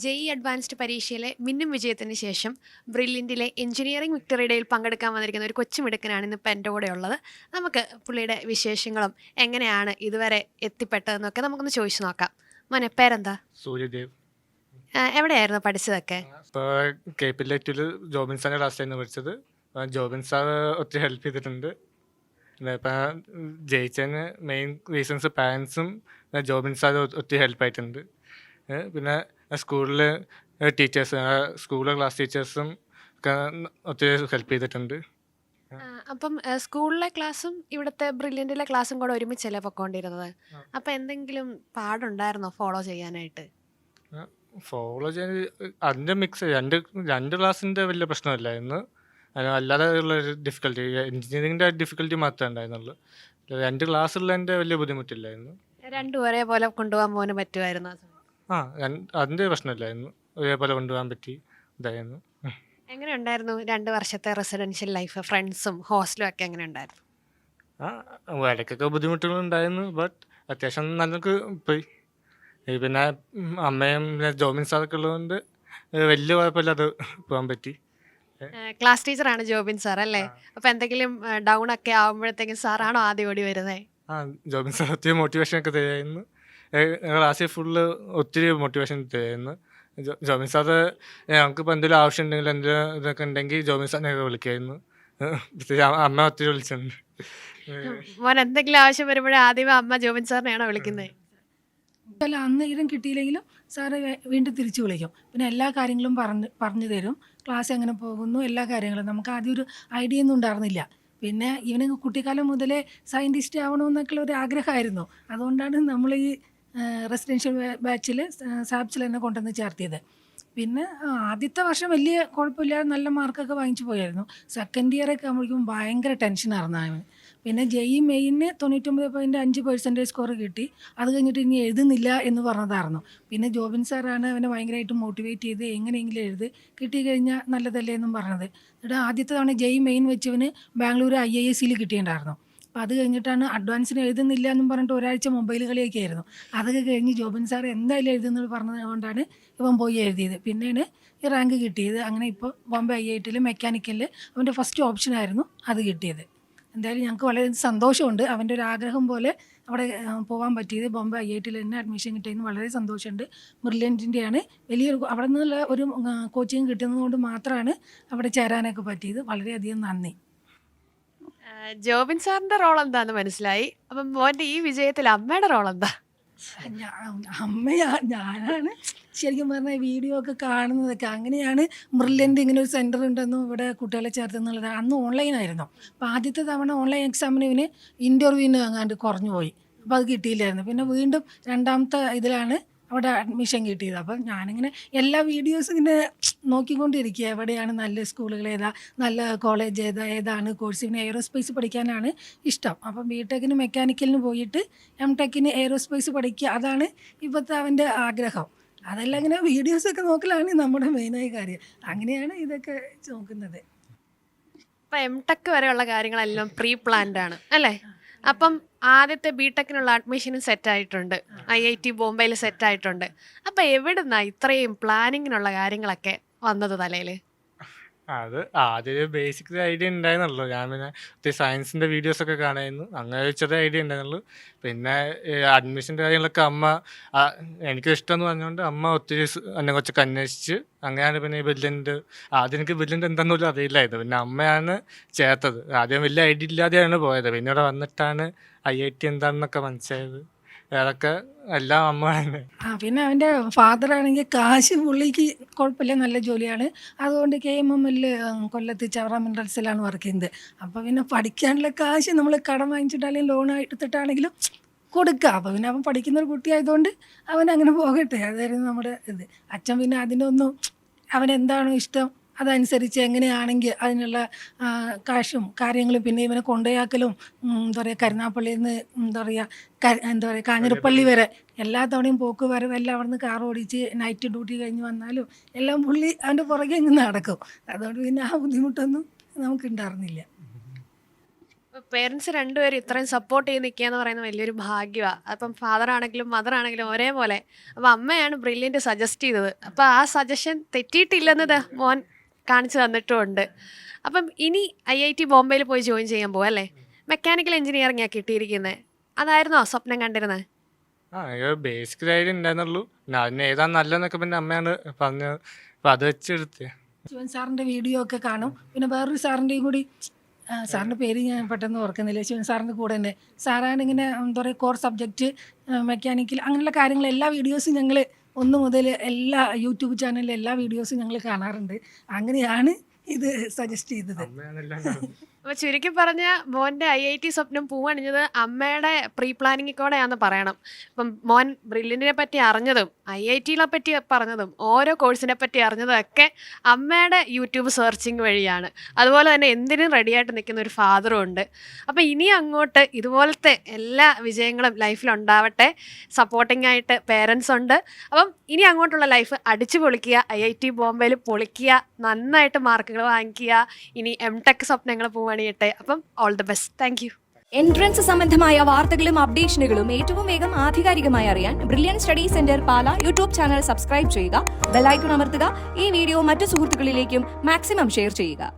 JEE advanced പരീക്ഷയിലെ മിന്നും വിജയത്തിന് ശേഷം ബ്രില്യൻറ്റിലെ എഞ്ചിനീയറിംഗ് വിക്ടറി ഡേയിൽ പങ്കെടുക്കാൻ വന്നിരിക്കുന്ന ഒരു കൊച്ചുമിടുക്കനാണ് ഇന്നിപ്പോൾ എൻ്റെ കൂടെ ഉള്ളത്. നമുക്ക് പുള്ളിയുടെ വിശേഷങ്ങളും എങ്ങനെയാണ് ഇതുവരെ എത്തിപ്പെട്ടതെന്നൊക്കെ നമുക്കൊന്ന് ചോദിച്ചു നോക്കാം. മോനെ പേരെന്താ? സൂര്യദേവ്. എവിടെയായിരുന്നു പഠിച്ചതൊക്കെ? ഇപ്പോൾ കേപ്പിലേറ്റിൽ ജോബിൻ സാറിൻ്റെ ക്ലാസ്സിലായിരുന്നു പഠിച്ചത്. ജോബിൻ സാർ ഒത്തിരി ഹെൽപ്പ് ചെയ്തിട്ടുണ്ട്. ഇപ്പം ജയിച്ചതിന് മെയിൻ റീസൺസ് പാരൻസും ജോബിൻ സാർ ഒത്തിരി ഹെൽപ്പായിട്ടുണ്ട്. പിന്നെ സ്കൂളിൽ ടീച്ചേഴ്സ്, സ്കൂളിലെ ക്ലാസ് ടീച്ചേഴ്സും ഒക്കെ ഒത്തിരി ഹെൽപ്പ് ചെയ്തിട്ടുണ്ട്. അപ്പം സ്കൂളിലെ ക്ലാസ്സും ഇവിടുത്തെ ബ്രില്യൻറ്റിലെ ക്ലാസ്സും കൂടെ ഒരുമിച്ചല്ലേ പൊക്കോണ്ടിരുന്നത്? അപ്പം എന്തെങ്കിലും പാടുണ്ടായിരുന്നോ ഫോളോ ചെയ്യാനായിട്ട്? ഫോളോ ചെയ്യാൻ അതിൻ്റെ മിക്സ് രണ്ട് ക്ലാസ്സിൻ്റെ വലിയ പ്രശ്നമില്ലായിരുന്നു. അല്ലാതെ ഉള്ളൊരു ഡിഫിക്കൽട്ടി, എഞ്ചിനീയറിങ്ങിൻ്റെ ഡിഫിക്കൽട്ടി മാത്രമേ ഉണ്ടായിരുന്നുള്ളൂ. രണ്ട് ക്ലാസ്സുള്ളതിൻ്റെ വലിയ ബുദ്ധിമുട്ടില്ലായിരുന്നു. രണ്ടും ഒരേപോലെ കൊണ്ടുപോകാൻ മോന് പറ്റുമായിരുന്നു? അതിൻ്റെ പ്രശ്നമില്ലായിരുന്നു, ഒരേപോലെ കൊണ്ടുപോകാൻ പറ്റി ഇതായിരുന്നു. എങ്ങനെ ഉണ്ടായിരുന്നു 2 വർഷത്തെ റെസിഡൻഷ്യൽ ലൈഫ്? ഫ്രണ്ട്സും ഹോസ്റ്റലും ഒക്കെ എങ്ങനെ ഉണ്ടായിരുന്നു? ഇടയ്ക്കൊക്കെ ബുദ്ധിമുട്ടുകളുണ്ടായിരുന്നു, ബട്ട് അത്യാവശ്യം നല്ലൊക്കെ പോയി. പിന്നെ അമ്മയും പിന്നെ ജോബിൻ സാറൊക്കെ ഉള്ളതുകൊണ്ട് വലിയ കുഴപ്പമില്ലാതെ പോകാൻ പറ്റി. ക്ലാസ് ടീച്ചറാണ് ജോബിൻ സാർ അല്ലേ? അപ്പം എന്തെങ്കിലും ഡൗൺ ഒക്കെ ആകുമ്പോഴത്തേക്കും സാറാണോ ആദ്യം ഓടി വരുന്നത്? ജോബിൻ സാർ ഒത്തിരി മോട്ടിവേഷൻ ഒക്കെ തരുമായിരുന്നു. ക്ലാസ്സിൽ ഫുള്ള് ഒത്തിരി മോട്ടിവേഷൻ തരുമായിരുന്നു. ജോബിൻ സാറ് നമുക്കിപ്പോൾ എന്തെങ്കിലും ആവശ്യം ഉണ്ടെങ്കിൽ എന്തെങ്കിലും ഇതൊക്കെ ഉണ്ടെങ്കിൽ ജോബിൻ സാറിനെയൊക്കെ വിളിക്കുമായിരുന്നു. അമ്മ ഒത്തിരി വിളിച്ചിട്ടുണ്ട്. മോൻ എന്തെങ്കിലും ആവശ്യം വരുമ്പോഴേ ആദ്യമേ അമ്മ ജോബിൻ സാറിനെയാണോ വിളിക്കുന്നത്? അന്നേരം കിട്ടിയില്ലെങ്കിലും സാറ് വീണ്ടും തിരിച്ചു വിളിക്കും. പിന്നെ എല്ലാ കാര്യങ്ങളും പറഞ്ഞു തരും. ക്ലാസ് എങ്ങനെ പോകുന്നു, എല്ലാ കാര്യങ്ങളും. നമുക്ക് ആദ്യം ഒരു ഐഡിയ ഒന്നും ഉണ്ടായിരുന്നില്ല. പിന്നെ ഇവന് കുട്ടിക്കാലം മുതലേ സയൻറ്റിസ്റ്റ് ആവണമെന്നൊക്കെയുള്ള ഒരു ആഗ്രഹമായിരുന്നു. അതുകൊണ്ടാണ് നമ്മൾ ഈ റെസിഡൻഷ്യൽ ബാച്ചിൽ സാബ്സിൽ തന്നെ കൊണ്ടുവന്ന് ചേർത്തിയത്. പിന്നെ ആദ്യത്തെ വർഷം വലിയ കുഴപ്പമില്ലാതെ നല്ല മാർക്കൊക്കെ വാങ്ങിച്ചു പോയായിരുന്നു. സെക്കൻഡ് ഇയറൊക്കെ ആകുമ്പോഴേക്കും ഭയങ്കര ടെൻഷനായിരുന്നു അവന്. പിന്നെ ജെഇ മെയിന് 99.5% സ്കോർ കിട്ടി. അത് കഴിഞ്ഞിട്ട് ഇനി എഴുതുന്നില്ല എന്ന് പറഞ്ഞതായിരുന്നു. പിന്നെ ജോബിൻ സാറാണ് അവനെ ഭയങ്കരമായിട്ട് മോട്ടിവേറ്റ് ചെയ്ത് എങ്ങനെയെങ്കിലും എഴുതി കിട്ടിക്കഴിഞ്ഞാൽ നല്ലതല്ലേ എന്നും പറഞ്ഞത്. എന്നിട്ട് ആദ്യത്തെ തവണ ജെഇ മെയിൻ വെച്ചവന് ബാംഗ്ലൂർ IIScയിൽ കിട്ടിയിട്ടുണ്ടായിരുന്നു. അപ്പോൾ അത് കഴിഞ്ഞിട്ടാണ് അഡ്വാൻസിന് എഴുതുന്നില്ല എന്നും പറഞ്ഞിട്ട് ഒരാഴ്ച മൊബൈൽ കളിയൊക്കെ ആയിരുന്നു. അതൊക്കെ കഴിഞ്ഞ് ജോബിൻ സാർ എന്തായാലും എഴുതുന്നത് പറഞ്ഞത് കൊണ്ടാണ് ഇവൻ പോയി എഴുതിയത്. പിന്നെയാണ് ഈ റാങ്ക് കിട്ടിയത്. അങ്ങനെ ഇപ്പോൾ ബോംബെ IITയിൽ മെക്കാനിക്കലിൽ അവൻ്റെ ഫസ്റ്റ് ഓപ്ഷനായിരുന്നു അത് കിട്ടിയത്. എന്തായാലും ഞങ്ങൾക്ക് വളരെ സന്തോഷമുണ്ട്. അവൻ്റെ ഒരു ആഗ്രഹം പോലെ അവിടെ പോകാൻ പറ്റിയത്. ബോംബെ IITയിൽ തന്നെ അഡ്മിഷൻ കിട്ടിയതിന് വളരെ സന്തോഷമുണ്ട്. ബ്രില്യൻറ്റിൻ്റെയാണ് വലിയൊരു അവിടെ നിന്നുള്ള ഒരു കോച്ചിങ് കിട്ടുന്നത് കൊണ്ട് മാത്രമാണ് അവിടെ ചേരാനൊക്കെ പറ്റിയത്. വളരെയധികം നന്ദി. ജോബിൻ സാറിന്റെ റോൾ എന്താന്ന് മനസ്സിലായി. അപ്പം മോന്റെ ഈ വിജയത്തിൽ അമ്മയുടെ റോൾ എന്താ? ഞാനാണ് ശരിക്കും പറഞ്ഞാൽ വീഡിയോ ഒക്കെ കാണുന്നതൊക്കെ. അങ്ങനെയാണ് ബ്രില്യൻ്റ് ഇങ്ങനെ ഒരു സെൻറ്റർ ഉണ്ടെന്നും ഇവിടെ കുട്ടികളെ ചേർത്തെന്നുള്ളത്. അന്ന് ഓൺലൈനായിരുന്നു. അപ്പോൾ ആദ്യത്തെ തവണ ഓൺലൈൻ എക്സാമിന് ഇവന് ഇൻ്റർവ്യൂവിന് അങ്ങാണ്ട് കുറഞ്ഞു പോയി. അപ്പോൾ അത് കിട്ടിയില്ലായിരുന്നു. പിന്നെ വീണ്ടും രണ്ടാമത്തെ ഇതിലാണ് അവിടെ അഡ്മിഷൻ കിട്ടിയത്. അപ്പം ഞാനിങ്ങനെ എല്ലാ വീഡിയോസും ഇങ്ങനെ നോക്കിക്കൊണ്ടിരിക്കുക. എവിടെയാണ് നല്ല സ്കൂളുകൾ, നല്ല കോളേജ് ഏതാണ് കോഴ്സ്. ഇങ്ങനെ എയ്റോസ്പേസ് പഠിക്കാനാണ് ഇഷ്ടം. അപ്പം BTechന് മെക്കാനിക്കലിന് പോയിട്ട് MTechന് എയ്റോസ്പേസ് പഠിക്കുക, അതാണ് ഇപ്പോഴത്തെ അവൻ്റെ ആഗ്രഹം. അതെല്ലാം ഇങ്ങനെ വീഡിയോസൊക്കെ നോക്കലാണ് നമ്മുടെ മെയിനായ കാര്യം. അങ്ങനെയാണ് ഇതൊക്കെ നോക്കുന്നത്. ഇപ്പം MTech വരെയുള്ള കാര്യങ്ങളെല്ലാം പ്രീ പ്ലാൻഡ് ആണ് അല്ലേ? അപ്പം ആദ്യത്തെ BTechനുള്ള അഡ്മിഷനും സെറ്റായിട്ടുണ്ട്, IIT ബോംബെയിൽ സെറ്റായിട്ടുണ്ട്. അപ്പം എവിടുന്നാ ഇത്രയും പ്ലാനിങ്ങിനുള്ള കാര്യങ്ങളൊക്കെ വന്നത് തലയിൽ? അത് ആദ്യം ബേസിക് ഐഡിയ ഉണ്ടായിരുന്നുള്ളൂ. ഞാൻ പിന്നെ ഒത്തിരി സയൻസിൻ്റെ വീഡിയോസൊക്കെ കാണായിരുന്നു. അങ്ങനെ ചെറിയ ഐഡിയ ഉണ്ടായിരുന്നുള്ളൂ. പിന്നെ അഡ്മിഷൻ്റെ കാര്യങ്ങളൊക്കെ അമ്മ എനിക്ക് ഇഷ്ടമെന്ന് പറഞ്ഞുകൊണ്ട് അമ്മ ഒത്തിരി എന്നെ കുറച്ചൊക്കെ അന്വേഷിച്ച് അങ്ങനെയാണ് പിന്നെ ഈ ബ്രില്യൻ്റ്. ആദ്യം എനിക്ക് ബ്രില്യൻ്റ് എന്താണെന്ന് പോലും അറിയില്ലായിരുന്നു. പിന്നെ അമ്മയാണ് ചേർത്തത്. ആദ്യം വലിയ ഐഡിയ ഇല്ലാതെയാണ് പോയത്. പിന്നെ ഇവിടെ വന്നിട്ടാണ് IIT എന്താണെന്നൊക്കെ മനസ്സിലായത്. അതൊക്കെ എല്ലാം അമ്മ തന്നെ. പിന്നെ അവൻ്റെ ഫാദറാണെങ്കിൽ കാശ് പുള്ളിക്ക് കുഴപ്പമില്ല, നല്ല ജോലിയാണ്. അതുകൊണ്ട് KMML കൊല്ലത്ത് ചവറ മിനറൽസിലാണ് വർക്ക് ചെയ്യുന്നത്. അപ്പോൾ പിന്നെ പഠിക്കാനുള്ള കാശ് നമ്മൾ കടം വാങ്ങിച്ചിട്ടാണെങ്കിലും ലോൺ എടുത്തിട്ടാണെങ്കിലും കൊടുക്കുക. അപ്പോൾ പിന്നെ അവൻ പഠിക്കുന്ന ഒരു കുട്ടിയായതുകൊണ്ട് അവൻ അങ്ങനെ പോകട്ടെ, അതായിരുന്നു നമ്മുടെ ഇത്. അച്ഛൻ പിന്നെ അതിനൊന്നും അവനെന്താണോ ഇഷ്ടം അതനുസരിച്ച് എങ്ങനെയാണെങ്കിൽ അതിനുള്ള കാശും കാര്യങ്ങളും പിന്നെ ഇവനെ കൊണ്ടുപോയാക്കലും എന്താ പറയുക കരുനാഗപ്പള്ളിയിൽ നിന്ന് എന്താ പറയുക കാഞ്ഞിരപ്പള്ളി വരെ എല്ലാ തവണയും പോക്ക് വരവ് എല്ലാം അവിടെ നിന്ന് കാർ ഓടിച്ച് നൈറ്റ് ഡ്യൂട്ടി കഴിഞ്ഞ് വന്നാലും എല്ലാം പുള്ളി അവൻ്റെ പുറകെ ഇങ്ങനെ നടക്കും. അതുകൊണ്ട് പിന്നെ ആ ബുദ്ധിമുട്ടൊന്നും നമുക്കുണ്ടായിരുന്നില്ല. പേരൻസ് രണ്ടുപേരും ഇത്രയും സപ്പോർട്ട് ചെയ്ത് നിൽക്കുക എന്ന് പറയുന്നത് വലിയൊരു ഭാഗ്യമാണ്. അപ്പം ഫാദർ ആണെങ്കിലും മദർ ആണെങ്കിലും ഒരേപോലെ. അപ്പം അമ്മയാണ് ബ്രില്യൻറ്റ് സജസ്റ്റ് ചെയ്തത്. അപ്പം ആ സജഷൻ തെറ്റിയിട്ടില്ലെന്ന് മോൻ കാണിച്ചു തന്നിട്ടുമുണ്ട്. അപ്പം ഇനി IIT ബോംബെയിൽ പോയി ജോയിൻ ചെയ്യാൻ പോവാ അല്ലേ? മെക്കാനിക്കൽ എഞ്ചിനീയറിംഗ് ആണ് കിട്ടിയിരിക്കുന്നത്. അതായിരുന്നോ സ്വപ്നം കണ്ടിരുന്നത്? ബേസിക് ഐഡിയ ഉണ്ടായിരുന്നുള്ളൂ. പിന്നെ അതിന് ഏതാ നല്ലതെന്നൊക്കെ പിന്നെ അമ്മയാണ് പറഞ്ഞത്. അപ്പം അത് വെച്ചെടുത്ത് ശിവൻ സാറിൻ്റെ വീഡിയോ ഒക്കെ കാണും. പിന്നെ വേറൊരു സാറിൻ്റെയും കൂടി, സാറിൻ്റെ പേര് ഞാൻ പെട്ടെന്ന് ഓർക്കുന്നില്ല, ശിവൻ സാറിൻ്റെ കൂടെ തന്നെ സാറാണ് ഇങ്ങനെ എന്താ പറയുക കോർ സബ്ജക്റ്റ് മെക്കാനിക്കൽ അങ്ങനെയുള്ള കാര്യങ്ങൾ എല്ലാ വീഡിയോസും ഞങ്ങൾ 1 മുതൽ എല്ലാ യൂട്യൂബ് ചാനലിലെ എല്ലാ വീഡിയോസും ഞങ്ങൾ കാണാറുണ്ട്. അങ്ങനെയാണ് ഇത് സജസ്റ്റ് ചെയ്തത്. അപ്പോൾ ചുരുക്കി പറഞ്ഞ മോൻ്റെ IIT സ്വപ്നം പൂവണിഞ്ഞത് അമ്മയുടെ പ്രീ പ്ലാനിങ്ങിൽ കൂടെയാണെന്ന് പറയണം. ഇപ്പം മോൻ ബ്രില്യൻറ്റിനെ പറ്റി അറിഞ്ഞതും IITയെ പറ്റി പറഞ്ഞതും ഓരോ കോഴ്സിനെ പറ്റി അറിഞ്ഞതും ഒക്കെ അമ്മയുടെ യൂട്യൂബ് സെർച്ചിങ് വഴിയാണ്. അതുപോലെ തന്നെ എന്തിനും റെഡിയായിട്ട് നിൽക്കുന്ന ഒരു ഫാദറും ഉണ്ട്. അപ്പോൾ ഇനി അങ്ങോട്ട് ഇതുപോലത്തെ എല്ലാ വിജയങ്ങളും ലൈഫിലുണ്ടാവട്ടെ. സപ്പോർട്ടിംഗ് ആയിട്ട് പേരൻസ് ഉണ്ട്. അപ്പം ഇനി അങ്ങോട്ടുള്ള ലൈഫ് അടിച്ചു പൊളിക്കുക, IIT ബോംബെയിൽ പൊളിക്കുക, നന്നായിട്ട് മാർക്കുകൾ വാങ്ങിക്കുക, ഇനി MTech സ്വപ്നങ്ങൾ പൂവണിയട്ടെ. അപ്പം all the best. Thank you. Entrance സംബന്ധമായ വാർത്തകളും അപ്ഡേഷനുകളും ഏറ്റവും വേഗം ആധികാരികമായി അറിയാൻ ബ്രില്യൻറ്റ് സ്റ്റഡി സെന്റർ പാല യൂട്യൂബ് ചാനൽ സബ്സ്ക്രൈബ് ചെയ്യുക, ബെൽ ഐക്കൺ അമർത്തുക, ഈ വീഡിയോ മറ്റു സുഹൃത്തുക്കളിലേക്കും മാക്സിമം ഷെയർ ചെയ്യുക.